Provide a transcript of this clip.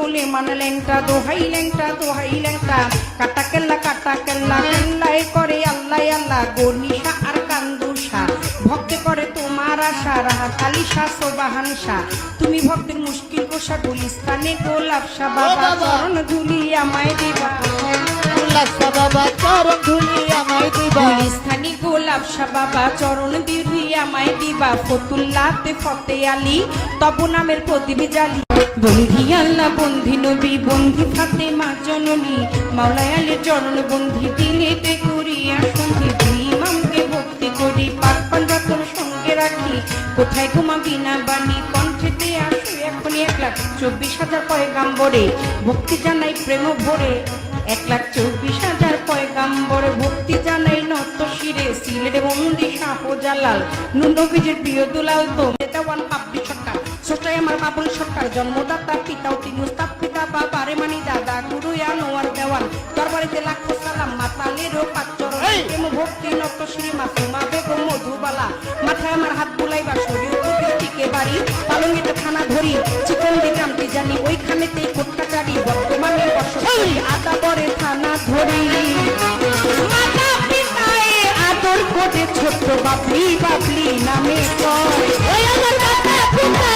বলে মানলেনটা দোহাই লেংটা কাটা কেল্লা কেল্লাই করে আল্লাহ আল্লাহ গনিশা আর কান্দুষা ভক্তে করে তোমার আশা রাহা কালিশা সোবাহান শাহ তুমি ভক্তের মুশকিল কোষা গুলিস্তানে গোলাপ শাহ বাবা চরণ ধুলি আমায় দিবা বাবা চরণ ধুলি আমায় দিবা গুলিস্তানি গোলাপ শাহ বাবা চরণ ধুলি আমায় দিবা ফতুল্লাতে ফতে আলী তব নামের প্রদীপ জালি বন্ধি আল্লাহ বন্ধি নবী বন্ধি ফাতেমা জননী মাওলায় আলীর চরণ বন্ধি দিলেতে করিয়া সন্ধি দুই ইমামকে ভক্তি করি পাক পাঞ্জাতন সঙ্গে রাখি কোথায় ঘুমাবি না বাণী কণ্ঠেতে আসো এখনই 1,24,000 পয়গাম্বরে ভক্তি জানাই প্রেম ভরে 1,24,000 পয়গাম্বরে ভক্তি জানাই নত শিরে সিলেটে বন্দি শাহজালাল নবীজির প্রিয় দুলাল তো দেওয়ান পাবলি সরকার ছোটাই আমার বাবুল সরকার জন্মদাতা পিতা অতি মুস্তাফ পিতা বাবা রে মানি দাদা গুরু আনোয়ার দেওয়ান দরবারিতে লাখো সালাম মাতালেরও পাঁচচরণ প্রেম ভক্তি নত শ্রী মাসুমা বেগম মধুবালা মাথায় আমার হাত বুলাইবা শরীর টিকে বাড়ি পালঙ্গিতে থানা ধরি চিকন দিতামটি জানি ওইখানেতেই কোটকাচারি বর্তমানে বসবাসী আদা পরে থানা ধরি মাতা পিতায় আদর করে ছোট্ট বাবলি নামে কয় ওই আমার মাতা পিতা